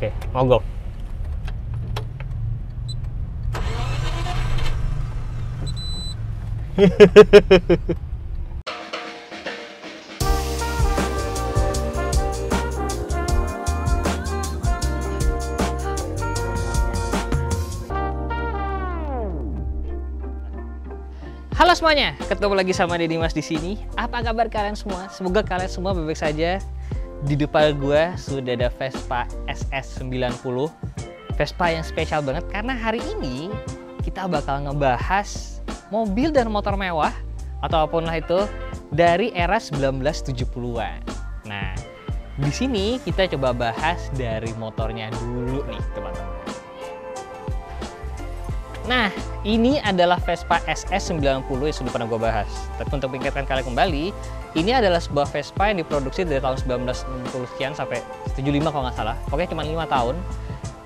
Oke, mogok. Halo semuanya, ketemu lagi sama Deddy Mas di sini. Apa kabar kalian semua? Semoga kalian semua baik-baik saja. Di depan gua sudah ada Vespa SS90. Vespa yang spesial banget karena hari ini kita bakal ngebahas mobil dan motor mewah atau apapun lah itu dari era 1970-an. Nah, di sini kita coba bahas dari motornya dulu nih, teman-teman. Nah, ini adalah Vespa SS90 yang sudah pernah gue bahas. Tapi untuk mengingatkan kalian kembali, ini adalah sebuah Vespa yang diproduksi dari tahun 1960 sekian sampai 75 kalau nggak salah. Pokoknya cuma 5 tahun.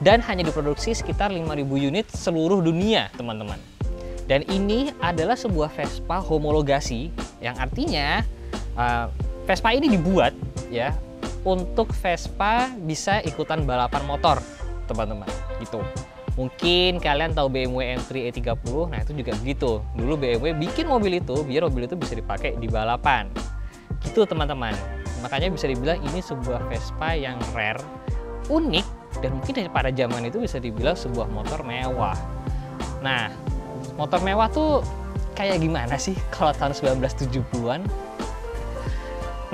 Dan hanya diproduksi sekitar 5.000 unit seluruh dunia, teman-teman. Dan ini adalah sebuah Vespa homologasi, yang artinya Vespa ini dibuat ya untuk Vespa bisa ikutan balapan motor, teman-teman. Gitu. Mungkin kalian tahu BMW M3 E30, nah itu juga begitu. Dulu BMW bikin mobil itu biar mobil itu bisa dipakai di balapan. Gitu teman-teman. Makanya bisa dibilang ini sebuah Vespa yang rare, unik, dan mungkin pada zaman itu bisa dibilang sebuah motor mewah. Nah, motor mewah tuh kayak gimana sih kalau tahun 1970-an?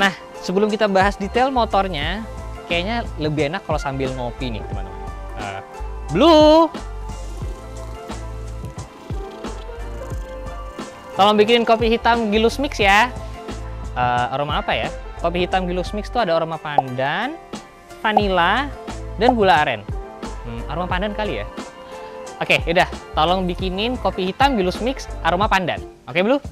Nah, sebelum kita bahas detail motornya, kayaknya lebih enak kalau sambil ngopi nih teman-teman. Blue, tolong bikinin kopi hitam Gilus Mix ya. Aroma apa ya? Kopi hitam Gilus Mix tuh ada aroma pandan, vanila, dan gula aren. Aroma pandan kali ya? Oke, udah. Tolong bikinin kopi hitam Gilus Mix aroma pandan. Oke, Blue?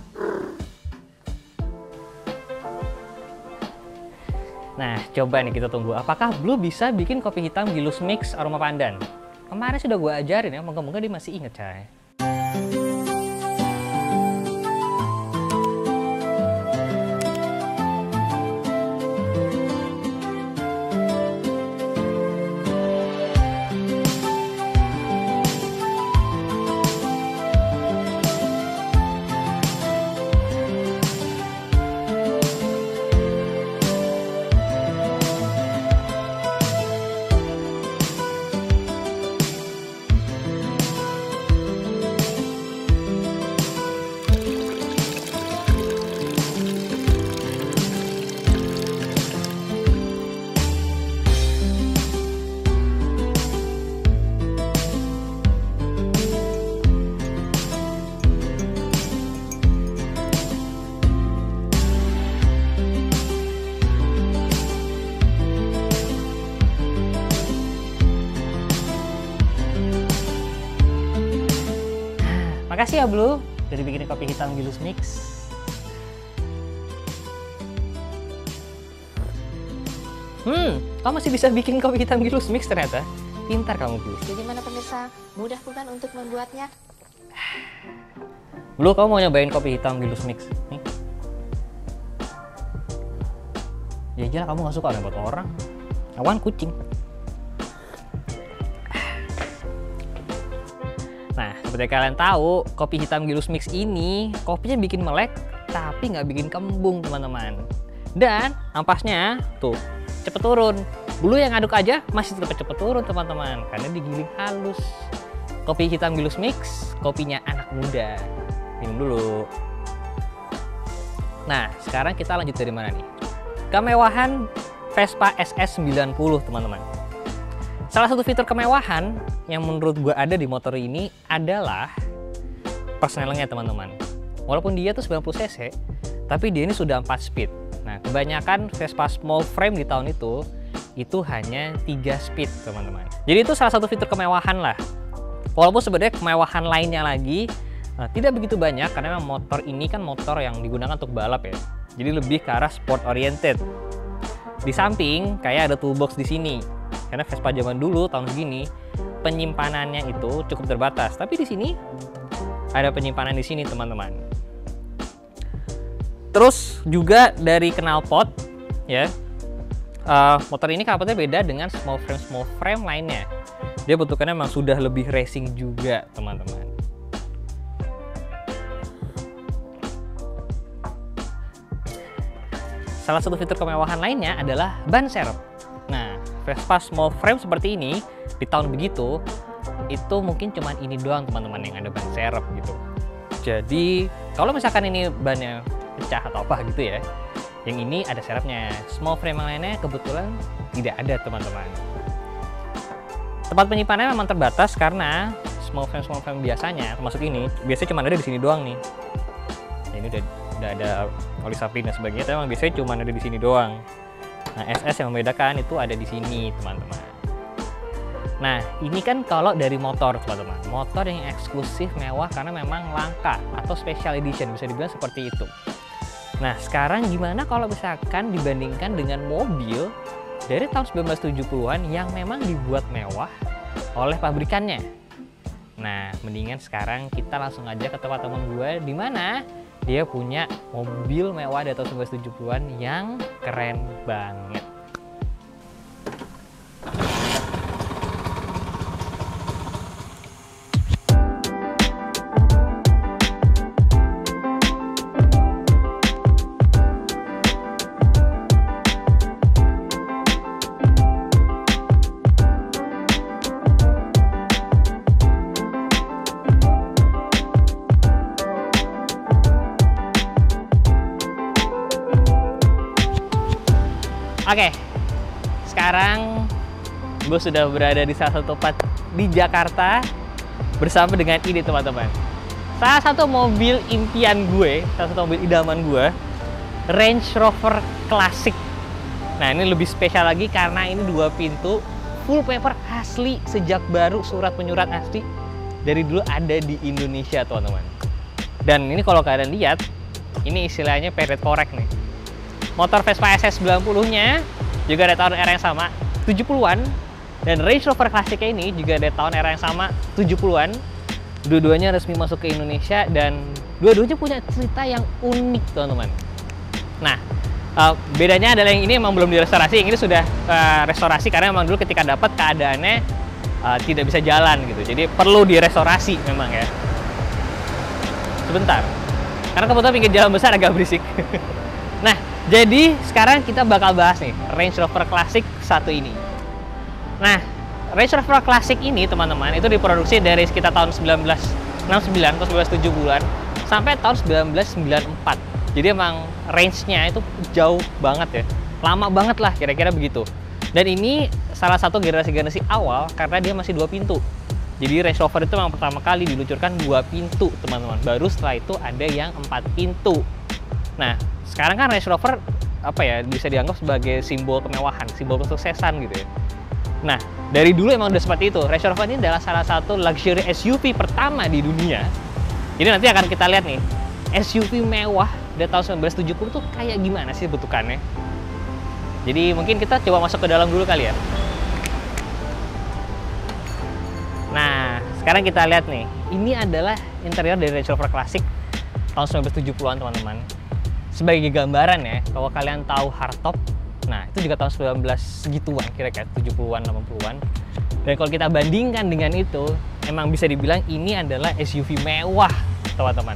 Nah, coba nih kita tunggu. Apakah Blue bisa bikin kopi hitam Gilus Mix aroma pandan? Kemarin sudah gue ajarin ya, moga-moga dia masih inget, coy. Makasih ya Blue, dari bikin kopi hitam Gilus Mix. Kamu masih bisa bikin kopi hitam Gilus Mix ternyata. Pintar kamu, Blue. Bagaimana pemirsa? Mudah bukan untuk membuatnya? Blue, kamu mau nyobain kopi hitam Gilus Mix? Nih. Ya aja kamu nggak suka buat orang. Awan kucing. Nah, seperti kalian tahu, kopi hitam Gilus Mix ini kopinya bikin melek, tapi nggak bikin kembung, teman-teman. Dan ampasnya tuh cepet turun. Dulu yang aduk aja masih tetap cepet turun, teman-teman, karena digiling halus. Kopi hitam Gilus Mix, kopinya anak muda. Minum dulu. Nah, sekarang kita lanjut dari mana nih? Kemewahan Vespa SS90, teman-teman. Salah satu fitur kemewahan yang menurut gue ada di motor ini adalah persnelingnya, teman-teman. Walaupun dia tuh 90 cc, tapi dia ini sudah 4 speed. Nah, kebanyakan Vespa small frame di tahun itu hanya 3 speed, teman-teman. Jadi itu salah satu fitur kemewahan lah. Walaupun sebenarnya kemewahan lainnya lagi tidak begitu banyak, karena memang motor ini kan motor yang digunakan untuk balap ya. Jadi lebih ke arah sport oriented. Di samping kayak ada toolbox di sini. Karena Vespa zaman dulu tahun segini penyimpanannya itu cukup terbatas, tapi di sini ada penyimpanan di sini, teman-teman. Terus juga dari knalpot ya, motor ini knalpotnya beda dengan small frame lainnya. Dia bentukannya memang sudah lebih racing juga, teman-teman. Salah satu fitur kemewahan lainnya adalah ban serep. Nah, Vespa small frame seperti ini di tahun begitu itu mungkin cuman ini doang, teman-teman, yang ada ban serep gitu. Jadi kalau misalkan ini bannya pecah atau apa gitu ya, yang ini ada serepnya. Small frame yang lainnya kebetulan tidak ada, teman-teman. Tempat penyimpanannya memang terbatas karena small frame biasanya, termasuk ini, biasanya cuma ada di sini doang nih. Ini udah ada oli samping dan sebagainya, tapi memang biasanya cuma ada di sini doang. Nah, SS yang membedakan itu ada di sini, teman-teman. Nah, ini kan kalau dari motor, teman-teman. Motor yang eksklusif, mewah karena memang langka atau special edition, bisa dibilang seperti itu. Nah, sekarang gimana kalau misalkan dibandingkan dengan mobil dari tahun 1970-an yang memang dibuat mewah oleh pabrikannya? Nah, mendingan sekarang kita langsung aja ke tempat teman gue, di mana dia punya mobil mewah dari tahun 1970-an yang keren banget. Oke, sekarang gue sudah berada di salah satu tempat di Jakarta bersama dengan ini, teman-teman. Salah satu mobil impian gue, salah satu mobil idaman gue, Range Rover Classic. Nah, ini lebih spesial lagi karena ini 2 pintu, full paper asli, sejak baru, surat menyurat asli dari dulu ada di Indonesia, teman-teman. Dan ini kalau kalian lihat, ini istilahnya period correct nih. Motor Vespa SS 90-nya juga ada tahun era yang sama, 70-an. Dan Range Rover Classic-nya ini juga ada tahun era yang sama, 70-an. Dua-duanya resmi masuk ke Indonesia dan dua-duanya punya cerita yang unik, teman-teman. Nah, bedanya adalah yang ini memang belum direstorasi, yang ini sudah restorasi karena memang dulu ketika dapat keadaannya tidak bisa jalan gitu. Jadi perlu direstorasi memang ya. Sebentar. Karena kebetulan pinggir jalan besar agak berisik. Nah, jadi sekarang kita bakal bahas nih Range Rover Classic satu ini. Nah, Range Rover Classic ini, teman-teman, itu diproduksi dari sekitar tahun 1969 atau 1970-an sampai tahun 1994. Jadi emang range-nya itu jauh banget ya. Lama banget lah kira-kira begitu. Dan ini salah satu generasi-generasi awal karena dia masih 2 pintu. Jadi Range Rover itu memang pertama kali diluncurkan 2 pintu, teman-teman. Baru setelah itu ada yang 4 pintu. Nah, sekarang kan Range Rover apa ya, bisa dianggap sebagai simbol kemewahan, simbol kesuksesan gitu ya. Nah, dari dulu emang udah seperti itu. Range Rover ini adalah salah satu luxury SUV pertama di dunia. Jadi nanti akan kita lihat nih, SUV mewah dari tahun 1970 tuh kayak gimana sih bentukannya. Jadi mungkin kita coba masuk ke dalam dulu kali ya. Nah, sekarang kita lihat nih, ini adalah interior dari Range Rover Classic tahun 1970-an, teman-teman. Sebagai gambaran ya, kalau kalian tahu hardtop, nah itu juga tahun 19 segituan, kira-kira 70-an, 80-an. Dan kalau kita bandingkan dengan itu, emang bisa dibilang ini adalah SUV mewah, teman-teman.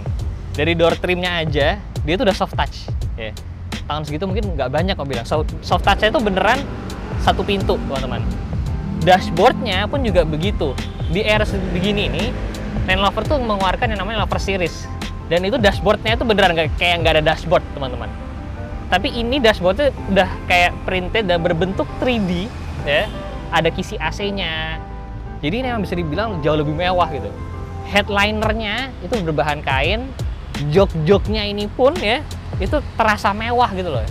Dari door trimnya aja, dia tuh udah soft touch. Ya. Tahun segitu mungkin nggak banyak kok bilang. Soft touch-nya itu beneran 1 pintu, teman-teman. Dashboardnya pun juga begitu. Di era begini nih, Land Rover tuh mengeluarkan yang namanya Rover Series. Dan itu dashboardnya itu beneran kayak nggak ada dashboard, teman-teman. Tapi ini dashboardnya udah kayak printed dan berbentuk 3D, ya. Ada kisi AC-nya. Jadi ini memang bisa dibilang jauh lebih mewah gitu. Headlinernya itu berbahan kain, jok-joknya ini pun ya itu terasa mewah gitu loh.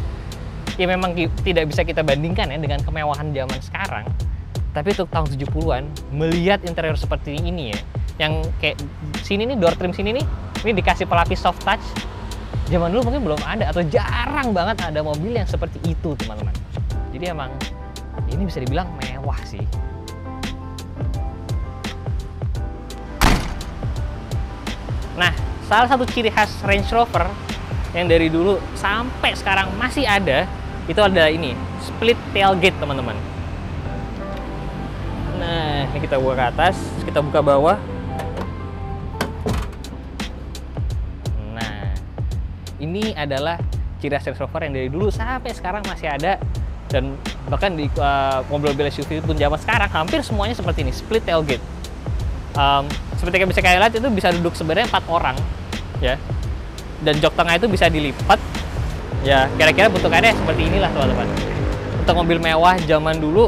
Ya memang tidak bisa kita bandingkan ya dengan kemewahan zaman sekarang. Tapi untuk tahun 70-an, melihat interior seperti ini ya, yang kayak sini nih, door trim sini nih, ini dikasih pelapis soft touch. Zaman dulu mungkin belum ada atau jarang banget ada mobil yang seperti itu, teman-teman. Jadi emang ini bisa dibilang mewah sih. Nah, salah satu ciri khas Range Rover yang dari dulu sampai sekarang masih ada, itu adalah ini, split tailgate teman-teman. Nah, ini kita buka ke atas, kita buka bawah. Nah, ini adalah ciri khas Range Rover yang dari dulu sampai sekarang masih ada, dan bahkan di mobil-mobil SUV pun zaman sekarang hampir semuanya seperti ini, split tailgate. Seperti yang bisa kalian lihat, itu bisa duduk sebenarnya 4 orang ya, dan jok tengah itu bisa dilipat ya, kira-kira bentukannya seperti inilah teman-teman. Untuk mobil mewah zaman dulu,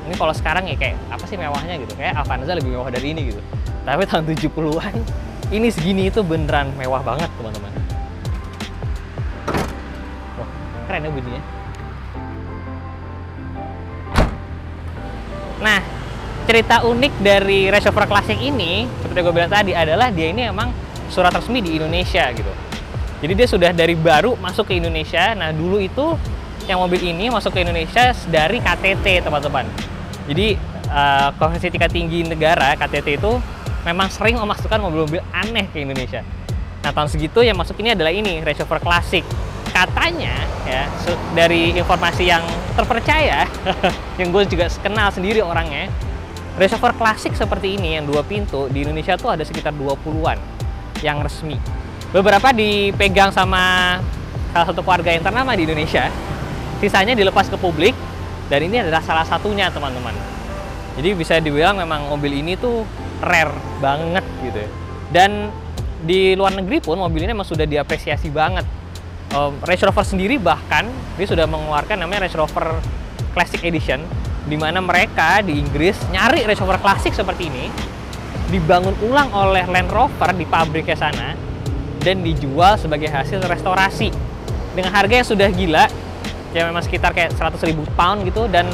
ini kalau sekarang ya kayak apa sih mewahnya gitu, kayak Avanza lebih mewah dari ini gitu, tapi tahun 70-an ini segini itu beneran mewah banget teman-teman. Wah, keren ya bunyinya. Nah, cerita unik dari Range Rover Classic ini, seperti gue bilang tadi, adalah dia ini emang surat resmi di Indonesia gitu. Jadi dia sudah dari baru masuk ke Indonesia. Nah, dulu itu yang mobil ini masuk ke Indonesia dari KTT teman-teman. Jadi Komisi Tingkat Tinggi Negara KTT itu memang sering memasukkan mobil-mobil aneh ke Indonesia. Nah, tahun segitu yang masuk ini adalah ini, Range Rover Classic. Katanya ya, dari informasi yang terpercaya yang gue juga kenal sendiri orangnya, Range Rover Classic seperti ini yang 2 pintu di Indonesia tuh ada sekitar 20-an yang resmi. Beberapa dipegang sama salah satu keluarga yang ternama di Indonesia, sisanya dilepas ke publik, dan ini adalah salah satunya teman-teman. Jadi bisa dibilang memang mobil ini tuh rare banget gitu. Dan di luar negeri pun mobil ini memang sudah diapresiasi banget. Range Rover sendiri bahkan dia sudah mengeluarkan namanya Range Rover Classic Edition, di mana mereka di Inggris nyari Range Rover Classic seperti ini, dibangun ulang oleh Land Rover di pabriknya sana, dan dijual sebagai hasil restorasi dengan harga yang sudah gila ya, memang sekitar kayak 100.000 pound gitu, dan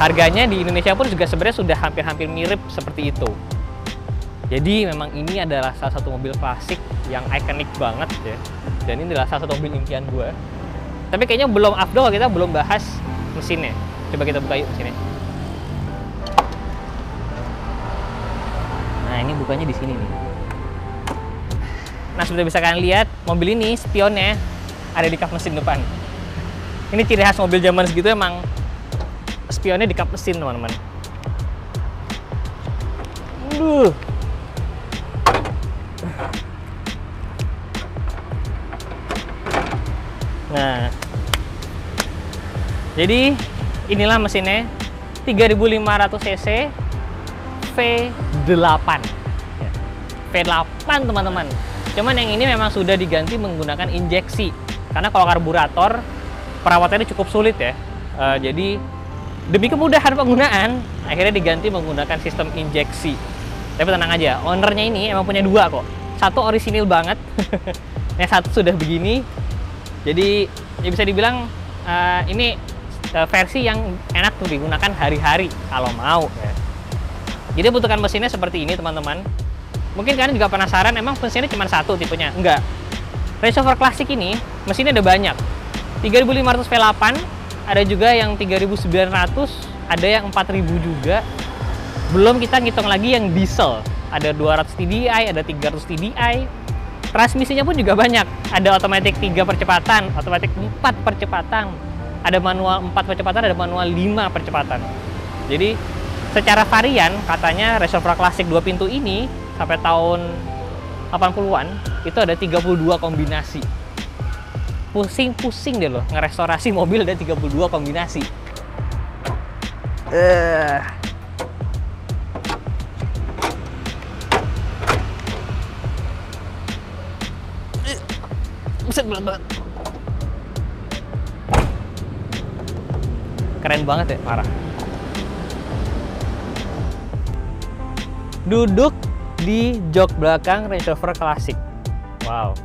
harganya di Indonesia pun juga sebenarnya sudah hampir-hampir mirip seperti itu. Jadi memang ini adalah salah satu mobil klasik yang ikonik banget ya, dan ini adalah salah satu mobil impian gue. Tapi kayaknya belum afdol kita belum bahas mesinnya. Coba kita buka yuk mesinnya. Nah, ini bukanya di sini nih. Nah, seperti bisa kalian lihat, mobil ini spionnya ada di kap mesin depan. Ini ciri khas mobil zaman segitu, emang spionnya di kap mesin teman-teman. Nah, jadi inilah mesinnya, 3500 cc V8 V8 teman-teman. Cuman yang ini memang sudah diganti menggunakan injeksi, karena kalau karburator perawatannya cukup sulit ya. Jadi demi kemudahan penggunaan akhirnya diganti menggunakan sistem injeksi. Tapi tenang aja, ownernya ini emang punya 2 kok. Satu orisinil banget, yang satu sudah begini. Jadi ya bisa dibilang ini versi yang enak tuh digunakan hari-hari kalau mau ya. Jadi butuhkan mesinnya seperti ini teman-teman. Mungkin kalian juga penasaran, emang mesinnya cuma satu tipenya? Enggak. Range Rover Classic ini mesinnya ada banyak. 3500 V8, ada juga yang 3900, ada yang 4000 juga. Belum kita ngitung lagi yang diesel. Ada 200 TDI, ada 300 TDI. Transmisinya pun juga banyak. Ada otomatis 3 percepatan, otomatis 4 percepatan. Ada manual 4 percepatan, ada manual 5 percepatan. Jadi secara varian katanya Range Rover Classic 2 pintu ini sampai tahun 80-an itu ada 32 kombinasi. Pusing-pusing deh loh ngerestorasi mobil ada 32 kombinasi. Buset, berat banget. Keren banget ya, parah. Duduk di jok belakang Range Rover Classic. Wow,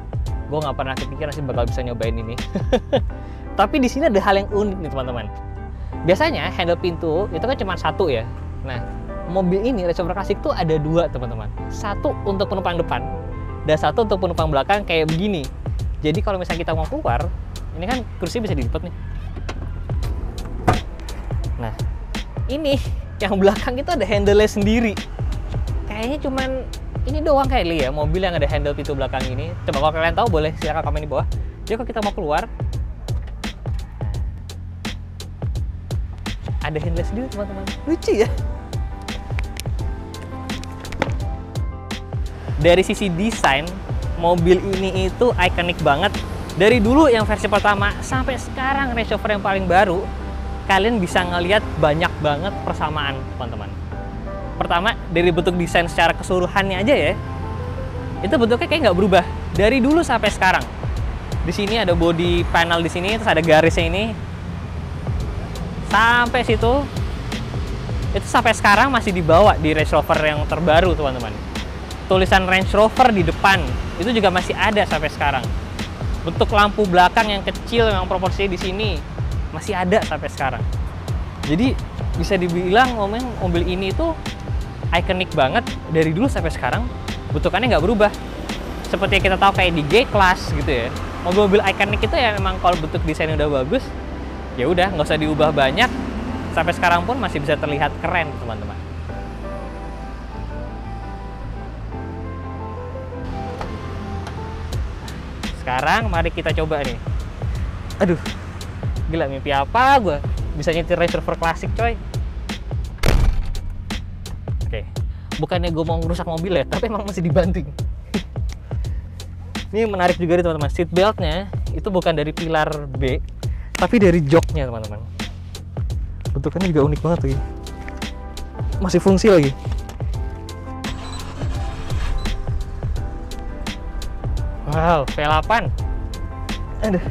gue nggak pernah kepikiran sih bakal bisa nyobain ini. Tapi di sini ada hal yang unik nih teman-teman. Biasanya handle pintu itu kan cuma satu ya. Nah, mobil ini Range Rover Classic tuh ada 2 teman-teman. Satu untuk penumpang depan dan satu untuk penumpang belakang kayak begini. Jadi kalau misalnya kita mau keluar, ini kan kursi bisa dilipat nih. Nah, ini yang belakang itu ada handle-nya sendiri. Kayaknya cuman ini doang kali ya mobil yang ada handle pintu belakang ini. Coba kalau kalian tahu boleh silahkan komen di bawah. Jadi kalau kita mau keluar, ada handles sendiri teman-teman. Lucu ya. Dari sisi desain, mobil ini itu ikonik banget. Dari dulu yang versi pertama sampai sekarang Range Rover yang paling baru, kalian bisa ngelihat banyak banget persamaan, teman-teman. Pertama, dari bentuk desain secara keseluruhannya aja ya, itu bentuknya kayak nggak berubah dari dulu sampai sekarang. Di sini ada body panel di sini, terus ada garisnya ini sampai situ. Itu sampai sekarang masih dibawa di Range Rover yang terbaru, teman-teman. Tulisan Range Rover di depan itu juga masih ada sampai sekarang. Bentuk lampu belakang yang kecil, yang proporsinya di sini masih ada sampai sekarang. Jadi bisa dibilang mobil ini itu ikonik banget dari dulu sampai sekarang. Bentukannya nggak berubah. Seperti yang kita tahu kayak di G-Class gitu ya. Mobil-mobil ikonik itu ya memang kalau bentuk desainnya udah bagus, ya udah nggak usah diubah banyak. Sampai sekarang pun masih bisa terlihat keren, teman-teman. Sekarang mari kita coba nih. Aduh, gila, mimpi apa gue bisa nyetir Range Rover klasik, coy. Oke, bukannya gue mau ngerusak mobil ya, tapi emang masih dibanting. Ini menarik juga nih teman-teman, seat beltnya itu bukan dari pilar B, tapi dari joknya, teman-teman. Bentukannya juga unik banget lagi, masih fungsi lagi. Wow, V8. Aduh.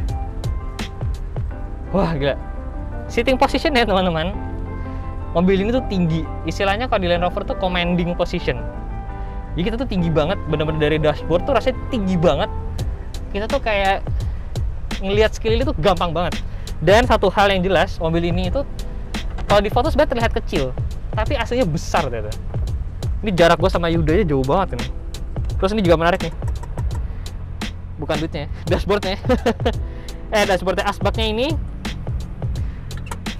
Wah, gila. Sitting position ya, teman-teman. Mobil ini tuh tinggi. Istilahnya kalau di Land Rover tuh commanding position. Jadi kita tuh tinggi banget, bener-bener dari dashboard tuh rasanya tinggi banget. Kita tuh kayak ngelihat sekeliling tuh gampang banget. Dan satu hal yang jelas, mobil ini itu kalau di foto sebenarnya terlihat kecil, tapi aslinya besar ternyata. Ini jarak gue sama Yuda aja jauh banget ini. Terus ini juga menarik nih. Bukan duitnya, dashboardnya. Dashboardnya asbaknya ini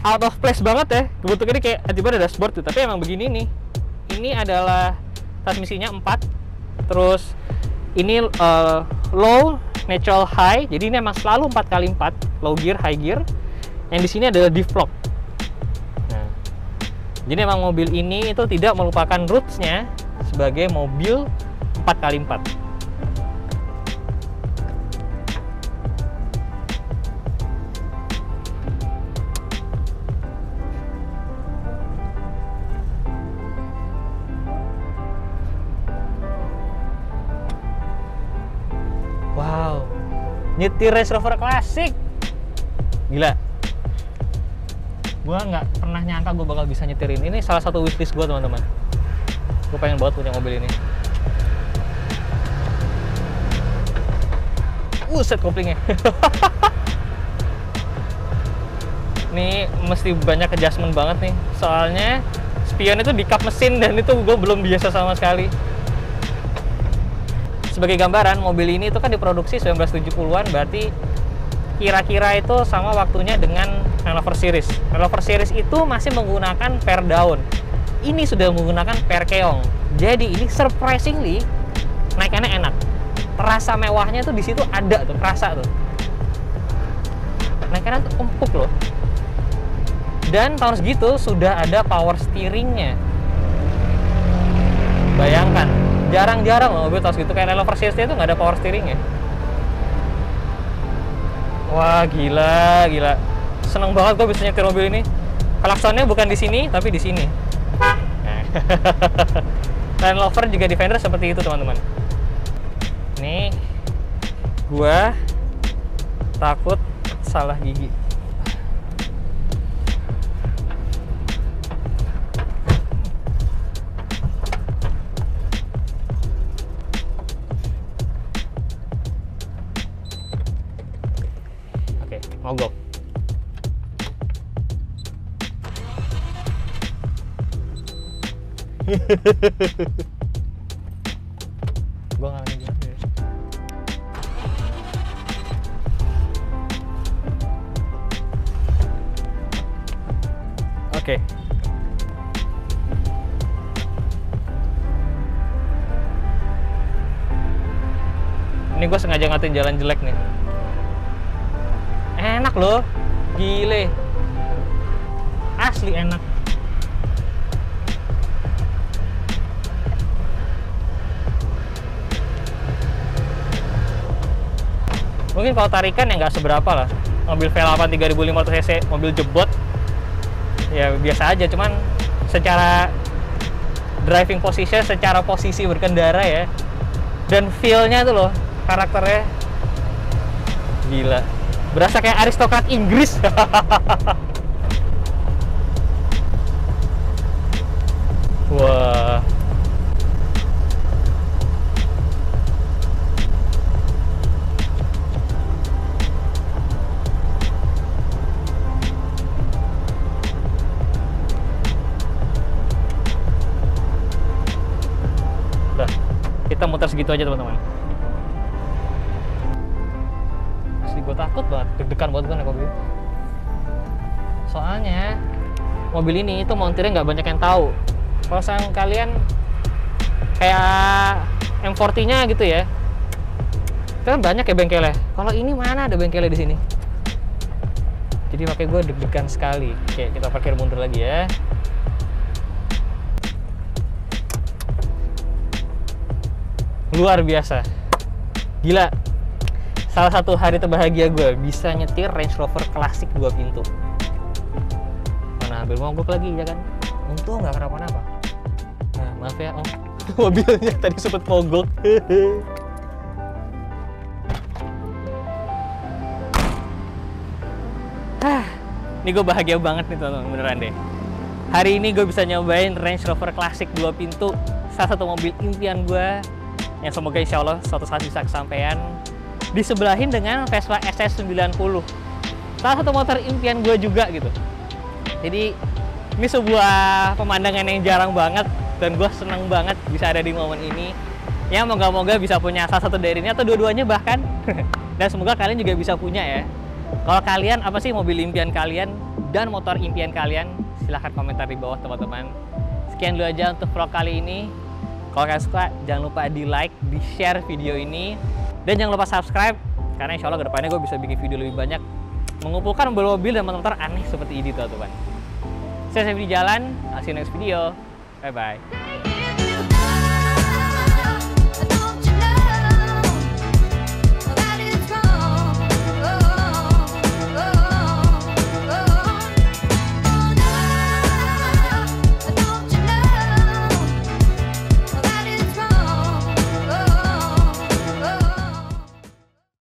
out of place banget ya. Bentuknya ini kayak tiba-tiba ada dashboard tuh, tapi emang begini nih. Ini adalah transmisinya 4. Terus ini low, neutral, high. Jadi ini emang selalu 4x4, low gear, high gear. Yang di sini adalah diff lock. Nah, jadi emang mobil ini itu tidak melupakan roots-nya sebagai mobil 4x4. Wow, nyetir Range Rover klasik, gila. Gue nggak pernah nyangka gue bakal bisa nyetirin ini. Salah satu wishlist gue, teman-teman. Gue pengen banget punya mobil ini. Set koplingnya. Ini mesti banyak adjustment banget nih. Soalnya spion itu di kap mesin dan itu gue belum biasa sama sekali. Sebagai gambaran, mobil ini itu kan diproduksi 1970-an, berarti kira-kira itu sama waktunya dengan Land Rover Series. Land Rover Series itu masih menggunakan per daun. Ini sudah menggunakan per keong. Jadi ini surprisingly naikannya enak. Rasa mewahnya tuh di situ ada tuh, kerasa tuh. Naikannya tuh empuk loh. Dan tahun segitu sudah ada power steeringnya. Bayangkan, jarang-jarang loh mobil tahun segitu kayak Land Rover Series itu nggak ada power steeringnya. Wah, gila, gila. Seneng banget gue bisa nyetir mobil ini. Klaksonnya bukan di sini, tapi di sini. Land Rover juga Defender seperti itu, teman-teman. Nih, gue takut salah gigi. Oke, mogok. Gue nggak ngerti. Oke. Ini gue sengaja ngatain jalan jelek nih. Enak loh, gile. asli enak. Mungkin kalau tarikan ya nggak seberapa lah. Mobil V8 3500 cc, mobil jebot, ya biasa aja. Cuman secara driving position, secara posisi berkendara ya, dan feel-nya tuh loh, karakternya gila. Berasa kayak aristokrat Inggris. Wah. Udah, kita muter segitu aja teman-teman. Asli gue takut banget, deg-degan banget kan mobil. Soalnya mobil ini itu montirnya nggak banyak yang tahu. Kalau sang kalian kayak M40-nya gitu ya, itu kan banyak ya bengkelnya. Kalau ini mana ada bengkelnya di sini? Jadi makanya gue deg-degan sekali. Oke, kita parkir mundur lagi ya. Luar biasa, gila. Salah satu hari terbahagia gue bisa nyetir Range Rover klasik 2 pintu. Mana hampir mogok lagi ya kan? Untung nggak kenapa-napa. Nah, maaf ya om, mobilnya tadi sempet mogok. Ini gue bahagia banget nih teman-teman, beneran deh. Hari ini gue bisa nyobain Range Rover klasik 2 pintu, salah satu mobil impian gue, yang semoga insya Allah suatu saat bisa kesampaian. Disebelahin dengan Vespa SS90, salah satu motor impian gue juga gitu. Jadi ini sebuah pemandangan yang jarang banget, dan gue seneng banget bisa ada di momen ini. Ya moga-moga bisa punya salah satu dari ini atau dua-duanya bahkan. Dan semoga kalian juga bisa punya ya. Kalau kalian apa sih mobil impian kalian dan motor impian kalian? Silahkan komentar di bawah teman-teman. Sekian dulu aja untuk vlog kali ini. Kalau kalian suka, jangan lupa di like, di share video ini, dan jangan lupa subscribe, karena insya Allah kedepannya gue bisa bikin video lebih banyak mengumpulkan mobil-mobil dan motor aneh seperti ini teman-teman. Saya di jalan, I'll see you next video. Bye bye.